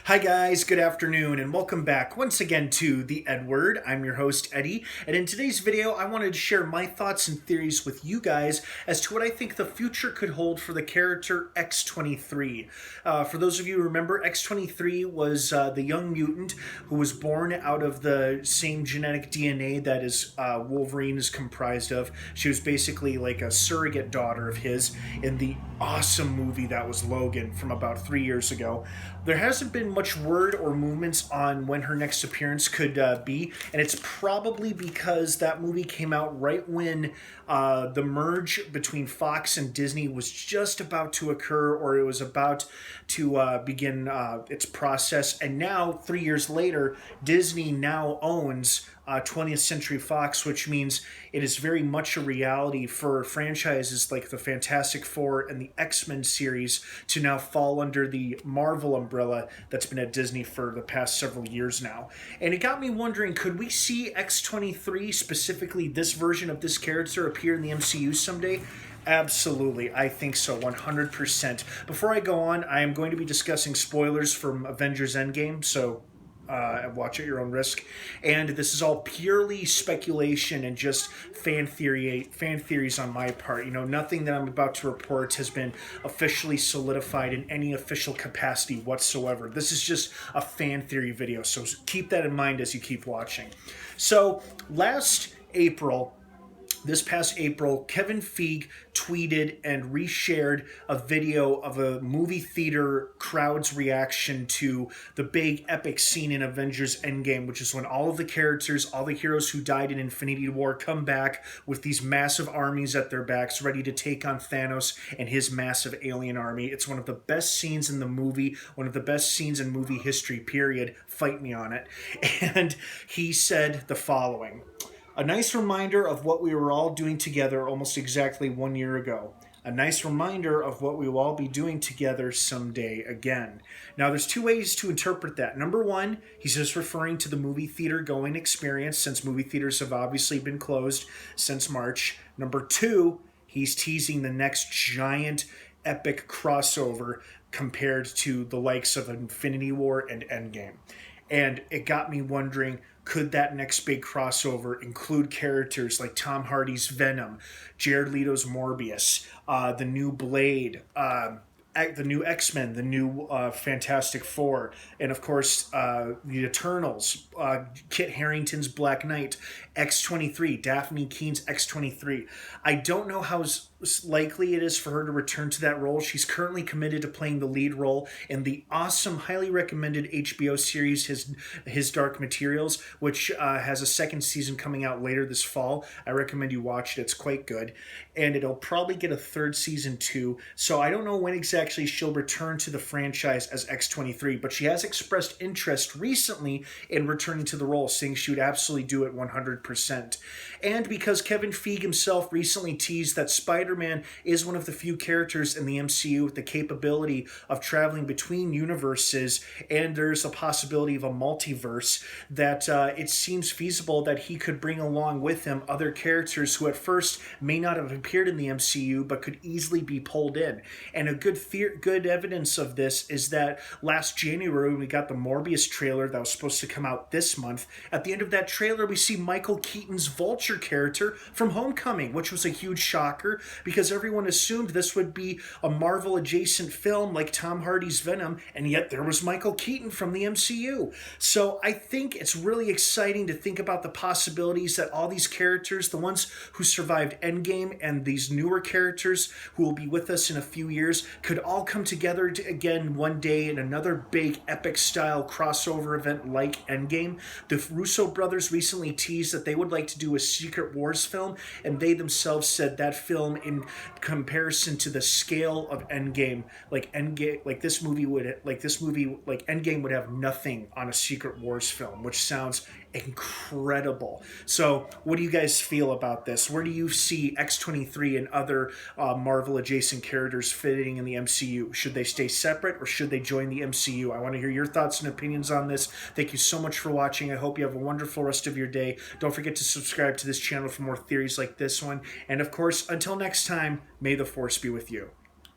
Hi guys, good afternoon, and welcome back once again to the EdWord. I'm your host, Eddie, and in today's video, I wanted to share my thoughts and theories with you guys as to what I think the future could hold for the character X23. For those of you who remember, X23 was the young mutant who was born out of the same genetic DNA that Wolverine is comprised of. She was basically like a surrogate daughter of his in the awesome movie that was Logan from about 3 years ago. There hasn't been much word or movements on when her next appearance could be, and it's probably because that movie came out right when the merge between Fox and Disney was just about to occur, or it was about to begin its process. And now, 3 years later, Disney now owns 20th Century Fox, which means it is very much a reality for franchises like the Fantastic Four and the X-Men series to now fall under the Marvel umbrella that's been at Disney for the past several years now. And it got me wondering, could we see X23, specifically this version of this character, appear in the MCU someday? Absolutely, I think so, 100%. Before I go on, I am going to be discussing spoilers from Avengers Endgame, so watch at your own risk. And this is all purely speculation and just fan theories on my part. You know, nothing that I'm about to report has been officially solidified in any official capacity whatsoever. This is just a fan theory video, so keep that in mind as you keep watching. So, this past April, Kevin Feige tweeted and reshared a video of a movie theater crowd's reaction to the big epic scene in Avengers Endgame, which is when all of the characters, all the heroes who died in Infinity War come back with these massive armies at their backs, ready to take on Thanos and his massive alien army. It's one of the best scenes in the movie, one of the best scenes in movie history, period. Fight me on it. And he said the following: "A nice reminder of what we were all doing together almost exactly 1 year ago. A nice reminder of what we will all be doing together someday again." Now, there's two ways to interpret that. Number one, he's just referring to the movie theater going experience, since movie theaters have obviously been closed since March. Number two, he's teasing the next giant epic crossover compared to the likes of Infinity War and Endgame. And it got me wondering, could that next big crossover include characters like Tom Hardy's Venom, Jared Leto's Morbius, the new Blade, the new X-Men, the new Fantastic Four, and of course the Eternals, Kit Harington's Black Knight, X23, Daphne Keene's X23. I don't know how likely it is for her to return to that role. She's currently committed to playing the lead role in the awesome, highly recommended HBO series His Dark Materials, which has a second season coming out later this fall. I recommend you watch it. It's quite good. And it'll probably get a third season too. So I don't know when exactly she'll return to the franchise as X23, but she has expressed interest recently in returning to the role, saying she would absolutely do it 100%. And because Kevin Feige himself recently teased that Spider-Man is one of the few characters in the MCU with the capability of traveling between universes, and there's a possibility of a multiverse, that it seems feasible that he could bring along with him other characters who at first may not have appeared in the MCU but could easily be pulled in. And a good evidence of this is that last January we got the Morbius trailer that was supposed to come out this month. At the end of that trailer, we see Michael Keaton's Vulture character from Homecoming, which was a huge shocker because everyone assumed this would be a Marvel adjacent film like Tom Hardy's Venom, and yet there was Michael Keaton from the MCU. So I think it's really exciting to think about the possibilities that all these characters, the ones who survived Endgame and these newer characters who will be with us in a few years, could all come together again one day in another big epic style crossover event like Endgame. The Russo brothers recently teased that they would like to do a Secret Wars film, and they themselves said that film, in comparison to the scale of Endgame, Endgame would have nothing on a Secret Wars film, which sounds incredible. So what do you guys feel about this? Where do you see X23 and other Marvel adjacent characters fitting in the MCU? Should they stay separate or should they join the MCU? I want to hear your thoughts and opinions on this. Thank you so much for watching. I hope you have a wonderful rest of your day. Don't forget to subscribe to this channel for more theories like this one. And of course, until next time, may the Force be with you.